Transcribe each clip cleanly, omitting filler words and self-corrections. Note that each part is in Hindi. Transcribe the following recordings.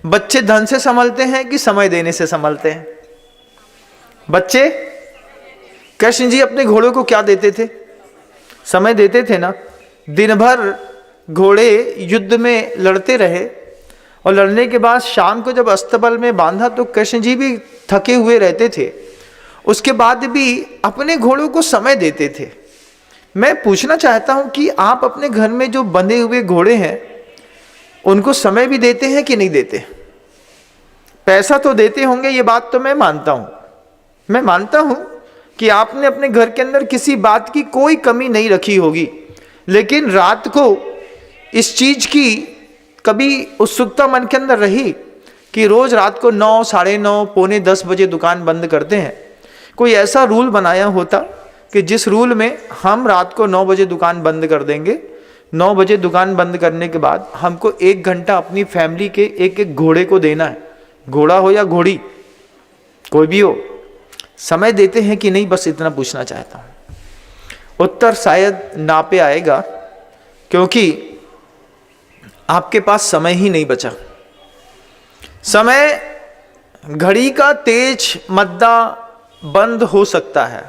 बच्चे धन से संभलते हैं कि समय देने से संभलते हैं? बच्चे, कृष्ण जी अपने घोड़ों को क्या देते थे? समय देते थे ना। दिन भर घोड़े युद्ध में लड़ते रहे और लड़ने के बाद शाम को जब अस्तबल में बांधा तो कृष्ण जी भी थके हुए रहते थे, उसके बाद भी अपने घोड़ों को समय देते थे। मैं पूछना चाहता हूं कि आप अपने घर में जो बंधे हुए घोड़े हैं उनको समय भी देते हैं कि नहीं देते? पैसा तो देते होंगे, ये बात तो मैं मानता हूं। मैं मानता हूं कि आपने अपने घर के अंदर किसी बात की कोई कमी नहीं रखी होगी, लेकिन रात को इस चीज की कभी उत्सुकता मन के अंदर रही कि रोज रात को 9, साढ़े 9, पौने 10 बजे दुकान बंद करते हैं। कोई ऐसा रूल बनाया होता कि जिस रूल में हम रात को 9 बजे दुकान बंद कर देंगे, 9 बजे दुकान बंद करने के बाद हमको 1 घंटा अपनी फैमिली के एक एक घोड़े को देना है, घोड़ा हो या घोड़ी कोई भी हो। समय देते हैं कि नहीं, बस इतना पूछना चाहता हूं। उत्तर शायद ना पे आएगा, क्योंकि आपके पास समय ही नहीं बचा। समय, घड़ी का तेज मद्दा बंद हो सकता है,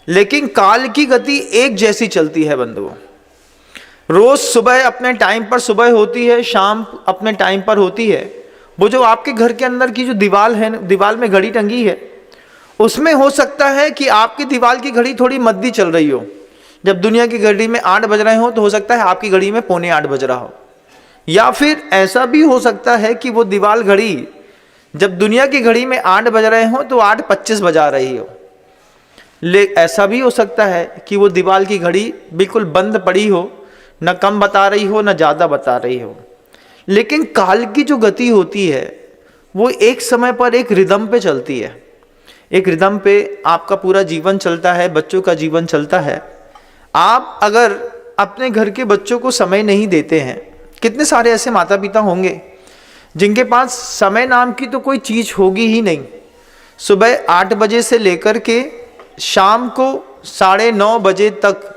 लेकिन काल की गति एक जैसी चलती है बंधुओं। रोज सुबह अपने टाइम पर सुबह होती है, शाम अपने टाइम पर होती है। वो जो आपके घर के अंदर की जो दीवार है, दीवार में घड़ी टंगी है, उसमें हो सकता है कि आपकी दीवार की घड़ी थोड़ी मद्दी चल रही हो। जब दुनिया की घड़ी में 8 बज रहे हो तो हो सकता है आपकी घड़ी में पौने 8 बज रहा हो। या फिर ऐसा भी हो सकता है कि वो दीवार घड़ी जब दुनिया की घड़ी में 8 बज रहे हो तो 8:25 बजा रही हो। ऐसा भी हो सकता है कि वो दीवार की घड़ी बिल्कुल बंद पड़ी हो, न कम बता रही हो न ज़्यादा बता रही हो। लेकिन काल की जो गति होती है वो एक समय पर एक रिदम पे चलती है। एक रिदम पे आपका पूरा जीवन चलता है, बच्चों का जीवन चलता है। आप अगर अपने घर के बच्चों को समय नहीं देते हैं, कितने सारे ऐसे माता पिता होंगे जिनके पास समय नाम की तो कोई चीज़ होगी ही नहीं। सुबह 8 बजे से लेकर के शाम को 9:30 बजे तक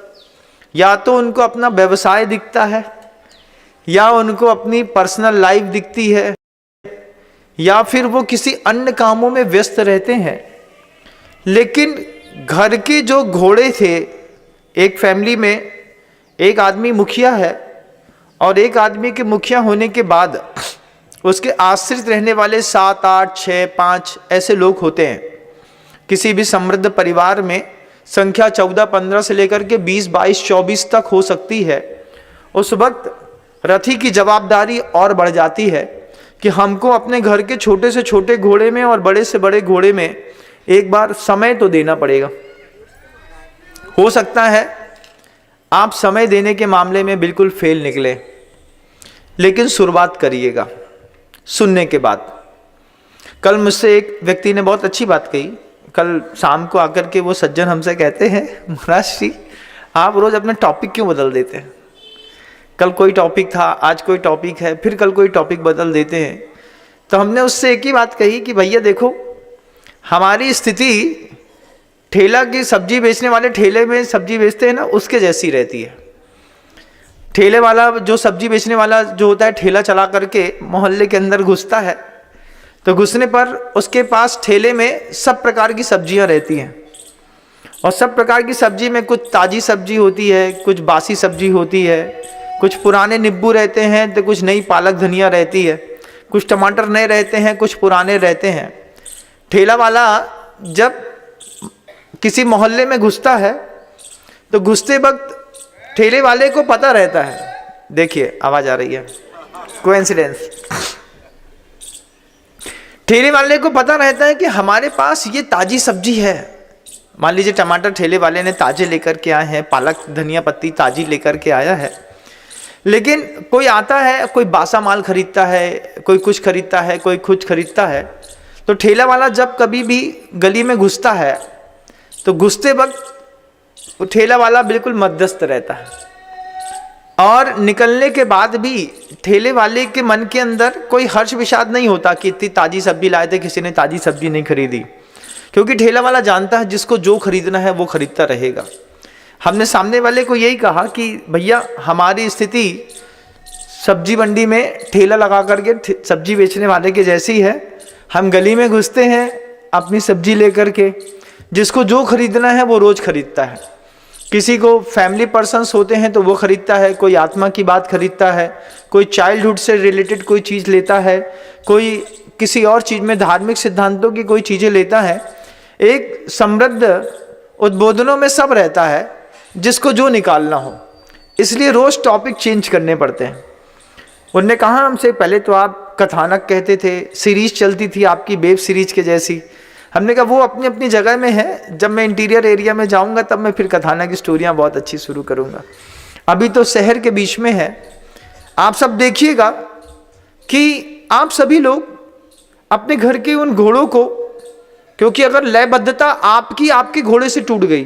या तो उनको अपना व्यवसाय दिखता है, या उनको अपनी पर्सनल लाइफ दिखती है, या फिर वो किसी अन्य कामों में व्यस्त रहते हैं। लेकिन घर के जो घोड़े थे, एक फैमिली में एक आदमी मुखिया है और एक आदमी के मुखिया होने के बाद उसके आश्रित रहने वाले 7, 8, 6, 5 ऐसे लोग होते हैं। किसी भी समृद्ध परिवार में संख्या 14, 15 से लेकर के 20, 22, 24 तक हो सकती है। उस वक्त रथी की जवाबदारी और बढ़ जाती है कि हमको अपने घर के छोटे से छोटे घोड़े में और बड़े से बड़े घोड़े में एक बार समय तो देना पड़ेगा। हो सकता है आप समय देने के मामले में बिल्कुल फेल निकले, लेकिन शुरुआत करिएगा सुनने के बाद। कल मुझसे एक व्यक्ति ने बहुत अच्छी बात कही। कल शाम को आकर के वो सज्जन हमसे कहते हैं, महाराज जी आप रोज अपना टॉपिक क्यों बदल देते हैं? कल कोई टॉपिक था, आज कोई टॉपिक है, फिर कल कोई टॉपिक बदल देते हैं। तो हमने उससे एक ही बात कही कि भैया देखो, हमारी स्थिति ठेला की सब्जी बेचने वाले ठेले में सब्जी बेचते हैं ना, उसके जैसी रहती है। ठेले वाला जो सब्जी बेचने वाला जो होता है, ठेला चला करके मोहल्ले के अंदर घुसता है, तो घुसने पर उसके पास ठेले में सब प्रकार की सब्जियां रहती हैं। और सब प्रकार की सब्जी में कुछ ताज़ी सब्जी होती है, कुछ बासी सब्जी होती है, कुछ पुराने नींबू रहते हैं तो कुछ नई पालक धनिया रहती है, कुछ टमाटर नए रहते हैं, कुछ पुराने रहते हैं। ठेला वाला जब किसी मोहल्ले में घुसता है तो घुसते वक्त ठेले वाले को पता रहता है, देखिए आवाज आ रही है, कोइंसिडेंस। ठेले वाले को पता रहता है कि हमारे पास ये ताजी सब्जी है। मान लीजिए टमाटर ठेले वाले ने ताजे लेकर के आए हैं, पालक धनिया पत्ती ताजी लेकर के आया है। लेकिन कोई आता है, कोई बासा माल खरीदता है, कोई कुछ खरीदता है, कोई कुछ खरीदता है। तो ठेला वाला जब कभी भी गली में घुसता है तो घुसते वक्त वो ठेला वाला बिल्कुल मध्यस्थ रहता है, और निकलने के बाद भी ठेले वाले के मन के अंदर कोई हर्ष विषाद नहीं होता कि इतनी ताजी सब्जी लाए थे, किसी ने ताजी सब्जी नहीं खरीदी, क्योंकि ठेला वाला जानता है जिसको जो खरीदना है वो खरीदता रहेगा। हमने सामने वाले को यही कहा कि भैया हमारी स्थिति सब्जी मंडी में ठेला लगा करके सब्जी बेचने वाले के जैसी है। हम गली में घुसते हैं अपनी सब्जी लेकर के, जिसको जो खरीदना है वो रोज खरीदता है। किसी को फैमिली पर्सन्स होते हैं तो वो खरीदता है, कोई आत्मा की बात खरीदता है, कोई चाइल्डहुड से रिलेटेड कोई चीज़ लेता है, कोई किसी और चीज़ में धार्मिक सिद्धांतों की कोई चीज़ें लेता है। एक समृद्ध उद्बोधनों में सब रहता है, जिसको जो निकालना हो, इसलिए रोज टॉपिक चेंज करने पड़ते हैं। उनने कहा हमसे, पहले तो आप कथानक कहते थे, सीरीज चलती थी आपकी वेब सीरीज के जैसी। हमने कहा वो अपनी अपनी जगह में है, जब मैं इंटीरियर एरिया में जाऊंगा तब मैं फिर कथानक की स्टोरियाँ बहुत अच्छी शुरू करूंगा। अभी तो शहर के बीच में है। आप सब देखिएगा कि आप सभी लोग अपने घर के उन घोड़ों को, क्योंकि अगर लयबद्धता आपकी आपके घोड़े से टूट गई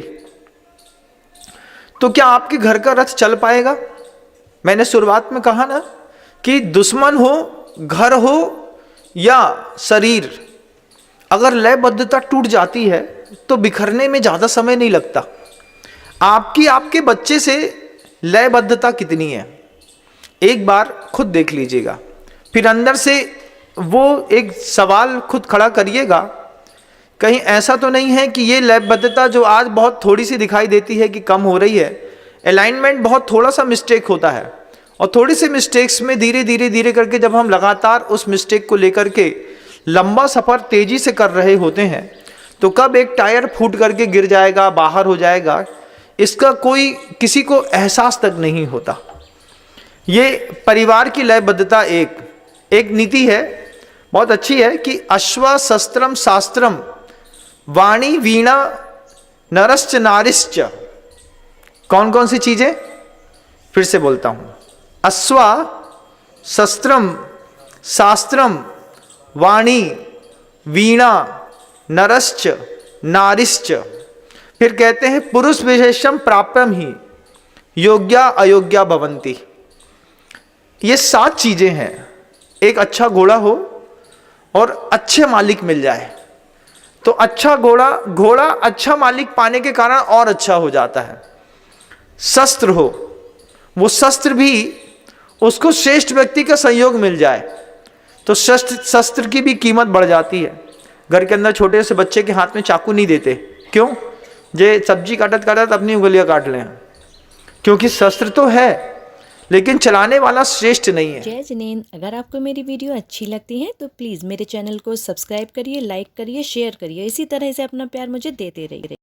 तो क्या आपके घर का रथ चल पाएगा? मैंने शुरुआत में कहा ना कि दुश्मन हो, घर हो या शरीर, अगर लयबद्धता टूट जाती है तो बिखरने में ज़्यादा समय नहीं लगता। आपकी आपके बच्चे से लयबद्धता कितनी है, एक बार खुद देख लीजिएगा, फिर अंदर से वो एक सवाल खुद खड़ा करिएगा, कहीं ऐसा तो नहीं है कि ये लयबद्धता जो आज बहुत थोड़ी सी दिखाई देती है कि कम हो रही है, अलाइनमेंट बहुत थोड़ा सा मिस्टेक होता है, और थोड़ी सी मिस्टेक्स में धीरे धीरे धीरे करके जब हम लगातार उस मिस्टेक को लेकर के लंबा सफ़र तेजी से कर रहे होते हैं तो कब एक टायर फूट करके गिर जाएगा, बाहर हो जाएगा, इसका कोई किसी को एहसास तक नहीं होता। ये परिवार की लयबद्धता एक नीति है, बहुत अच्छी है कि अश्व शस्त्रम शास्त्रम वाणी वीणा नरश्च नारिश्च। कौन कौन सी चीजें? फिर से बोलता हूं, अश्व शस्त्रम शास्त्रम वाणी वीणा नरश्च नारिश्च। फिर कहते हैं पुरुष विशेषम प्राप्यम ही योग्या अयोग्या भवंती। ये 7 चीजें हैं। एक अच्छा घोड़ा हो और अच्छे मालिक मिल जाए तो अच्छा घोड़ा अच्छा मालिक पाने के कारण और अच्छा हो जाता है। शस्त्र हो, वो शस्त्र भी उसको श्रेष्ठ व्यक्ति का सहयोग मिल जाए तो शस्त्र की भी कीमत बढ़ जाती है। घर के अंदर छोटे से बच्चे के हाथ में चाकू नहीं देते, क्यों? जे सब्जी काटत अपनी उंगलियां काट लें, क्योंकि शस्त्र तो है लेकिन चलाने वाला श्रेष्ठ नहीं है। जय जिनेंद्र, अगर आपको मेरी वीडियो अच्छी लगती है तो प्लीज़ मेरे चैनल को सब्सक्राइब करिए, लाइक करिए, शेयर करिए। इसी तरह से अपना प्यार मुझे देते रहिए।